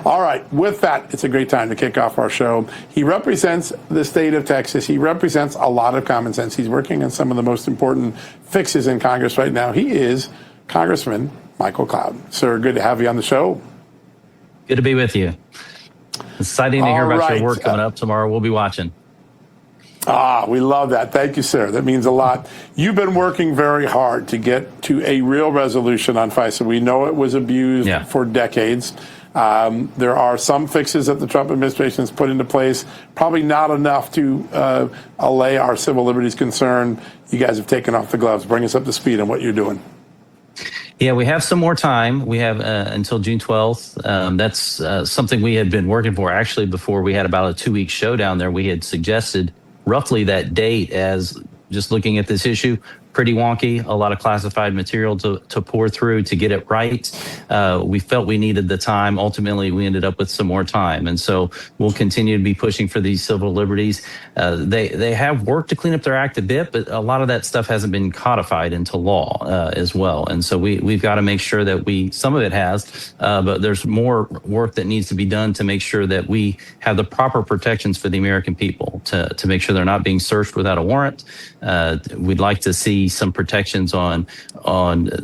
All right, with that, it's a great time to kick off our show. He represents the state of Texas. He represents a lot of common sense. He's working on some of the most important fixes in Congress right now. He is Congressman Michael Cloud. Sir, good to have you on the show. Good to be with you. Exciting to hear about your work coming up tomorrow. We'll be watching. We love that. Thank you, sir. That means a lot. You've been working very hard to get to a real resolution on FISA. We know it was abused for decades. There are some fixes that the Trump administration has put into place, probably not enough to allay our civil liberties concern. You guys have taken off the gloves. Bring us up to speed on what you're doing. Yeah, we have some more time. We have until June 12th. That's something we had been working for. Actually, before we had about a 2-week showdown there, we had suggested roughly that date as just looking at this issue. Pretty wonky, a lot of classified material to pour through to get it right. We felt we needed the time. Ultimately, we ended up with some more time. And so we'll continue to be pushing for these civil liberties. They have worked to clean up their act a bit, but a lot of that stuff hasn't been codified into law as well. And so we've got to make sure that some of it has, but there's more work that needs to be done to make sure that we have the proper protections for the American people, to make sure they're not being searched without a warrant. We'd like to see some protections on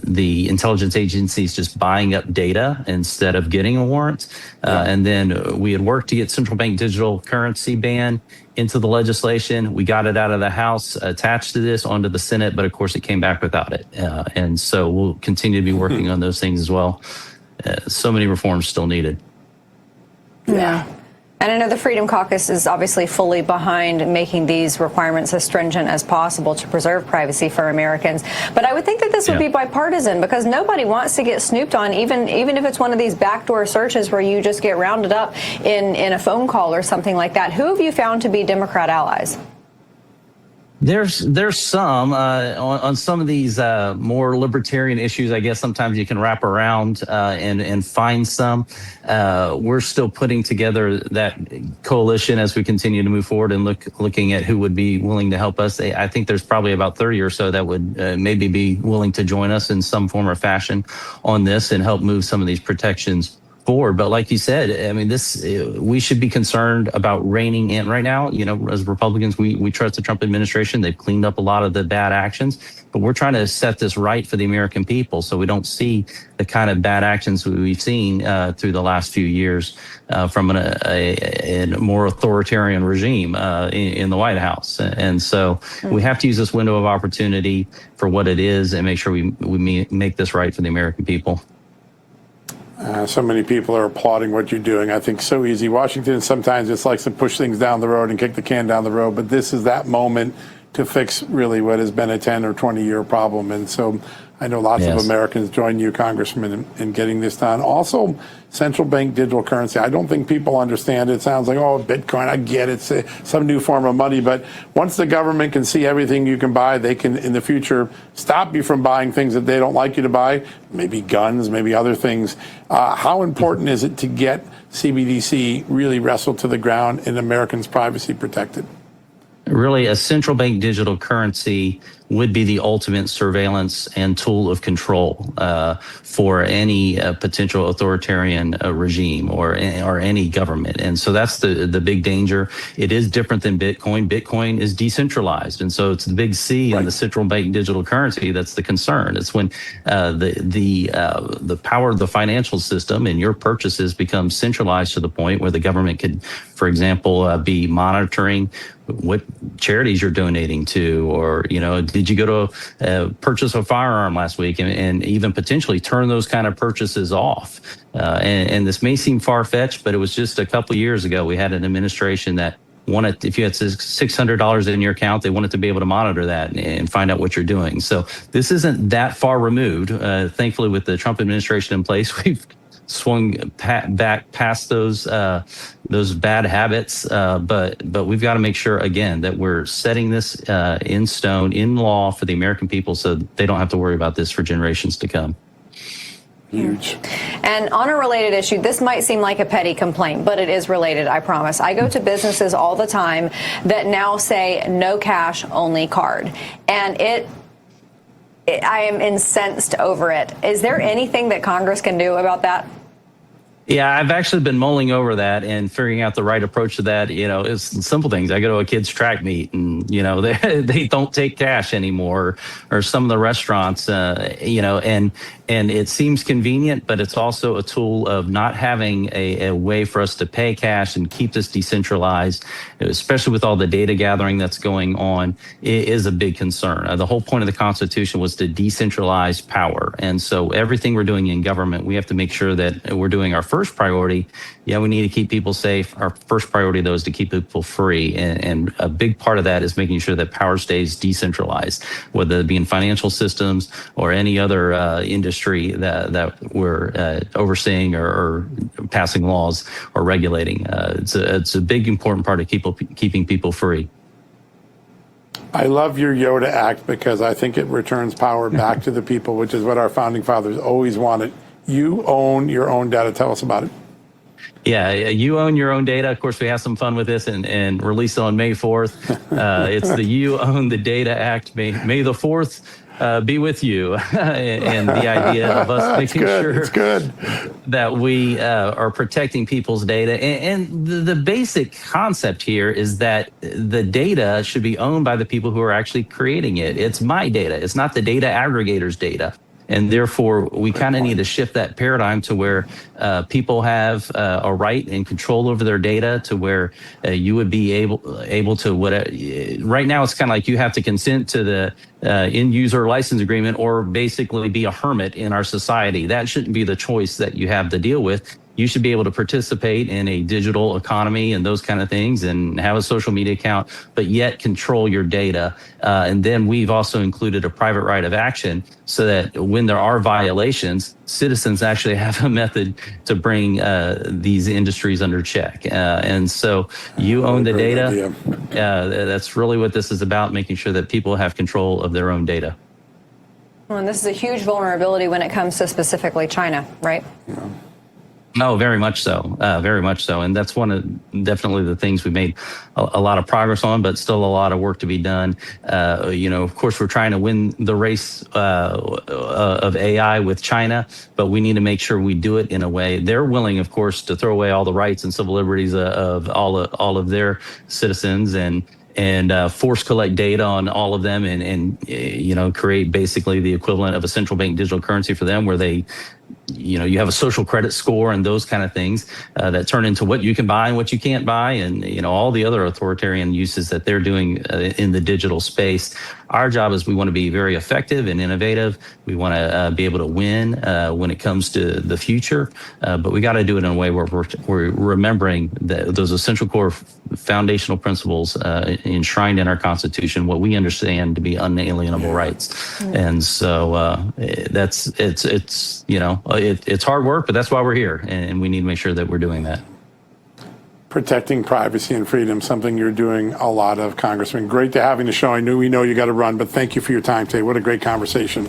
the intelligence agencies just buying up data instead of getting a warrant. And then we had worked to get central bank digital currency ban into the legislation. We got it out of the House, attached to this, onto the Senate, but of course it came back without it. And so we'll continue to be working on those things as well. So many reforms still needed. Yeah. And I know the Freedom Caucus is obviously fully behind making these requirements as stringent as possible to preserve privacy for Americans. But I would think that this would be bipartisan, because nobody wants to get snooped on, even if it's one of these backdoor searches where you just get rounded up in a phone call or something like that. Who have you found to be Democrat allies? There's some on some of these more libertarian issues. I guess sometimes you can wrap around and find some. We're still putting together that coalition as we continue to move forward and looking at who would be willing to help us. I think there's probably about 30 or so that would maybe be willing to join us in some form or fashion on this and help move some of these protections forward. But like you said, I mean, we should be concerned about reining in right now. You know, as Republicans, we trust the Trump administration. They've cleaned up a lot of the bad actions, but we're trying to set this right for the American people so we don't see the kind of bad actions we've seen through the last few years from a more authoritarian regime in the White House. And so we have to use this window of opportunity for what it is and make sure we make this right for the American people. So many people are applauding what you're doing. I think so easy. Washington sometimes just likes to push things down the road and kick the can down the road, but this is that moment to fix really what has been a 10 or 20-year problem. And so I know lots of Americans join you, Congressman, in getting this done. Also, central bank digital currency. I don't think people understand it. It sounds like, oh, Bitcoin, I get it. It's some new form of money. But once the government can see everything you can buy, they can, in the future, stop you from buying things that they don't like you to buy, maybe guns, maybe other things. How important is it to get CBDC really wrestled to the ground and Americans' privacy protected? Really, a central bank digital currency would be the ultimate surveillance and tool of control for any potential authoritarian regime or any government. And so that's the big danger. It is different than Bitcoin. Bitcoin is decentralized. And so it's the big C in the central bank digital currency that's the concern. It's when the power of the financial system and your purchases become centralized to the point where the government could, for example, be monitoring what charities you're donating to, or, you know, did you go to purchase a firearm last week, and even potentially turn those kind of purchases off. And this may seem far-fetched, but it was just a couple years ago, we had an administration that wanted, if you had $600 in your account, they wanted to be able to monitor that and find out what you're doing. So this isn't that far removed. Thankfully, with the Trump administration in place, we've swung back past those bad habits, but we've got to make sure again that we're setting this in stone, in law, for the American people, so they don't have to worry about this for generations to come. Huge. And on a related issue, this might seem like a petty complaint, but it is related, I promise. I go to businesses all the time that now say no cash, only card, and I am incensed over it. Is there anything that Congress can do about that? Yeah, I've actually been mulling over that and figuring out the right approach to that. It's simple things. I go to a kid's track meet, and they don't take cash anymore, or some of the restaurants, and it seems convenient, but it's also a tool of not having a way for us to pay cash and keep this decentralized, especially with all the data gathering that's going on. It is a big concern. The whole point of the Constitution was to decentralize power, and so everything we're doing in government, we have to make sure that we're doing our first priority. Yeah, we need to keep people safe. Our first priority, though, is to keep people free. And a big part of that is making sure that power stays decentralized, whether it be in financial systems or any other industry that we're overseeing or passing laws or regulating. It's a big, important part of keeping people free. I love your Yoda Act because I think it returns power back to the people, which is what our founding fathers always wanted. You own your own data. Tell us about it. Yeah, you own your own data. Of course, we have some fun with this and release it on May 4th. It's the You Own the Data Act. May the 4th be with you. And the idea of us making sure that we are protecting people's data. And the basic concept here is that the data should be owned by the people who are actually creating it. It's my data. It's not the data aggregator's data. And therefore, we kind of need to shift that paradigm to where people have a right and control over their data, to where you would be able to whatever. Right now, it's kind of like you have to consent to the end user license agreement, or basically be a hermit in our society. That shouldn't be the choice that you have to deal with. You should be able to participate in a digital economy and those kind of things, and have a social media account, but yet control your data. And then we've also included a private right of action, so that when there are violations, citizens actually have a method to bring these industries under check. And so you own the data. That's really what this is about, making sure that people have control of their own data. Well, and this is a huge vulnerability when it comes to specifically China, right? Yeah. Oh, very much so. Very much so. And that's one of definitely the things we made a lot of progress on, but still a lot of work to be done. Of course, we're trying to win the race of AI with China, but we need to make sure we do it in a way. They're willing, of course, to throw away all the rights and civil liberties of all of their citizens, and force collect data on all of them, and create basically the equivalent of a central bank digital currency for them, where they, you have a social credit score and those kind of things that turn into what you can buy and what you can't buy, and all the other authoritarian uses that they're doing in the digital space. Our job is we want to be very effective and innovative. We want to be able to win when it comes to the future, but we got to do it in a way where we're remembering those essential core foundational principles enshrined in our Constitution, what we understand to be unalienable rights. And so it's hard work, but that's why we're here, and we need to make sure that we're doing that. Protecting privacy and freedom, something you're doing a lot of, Congressman. Great to have you on the show. We know you got to run, but thank you for your time today. What a great conversation.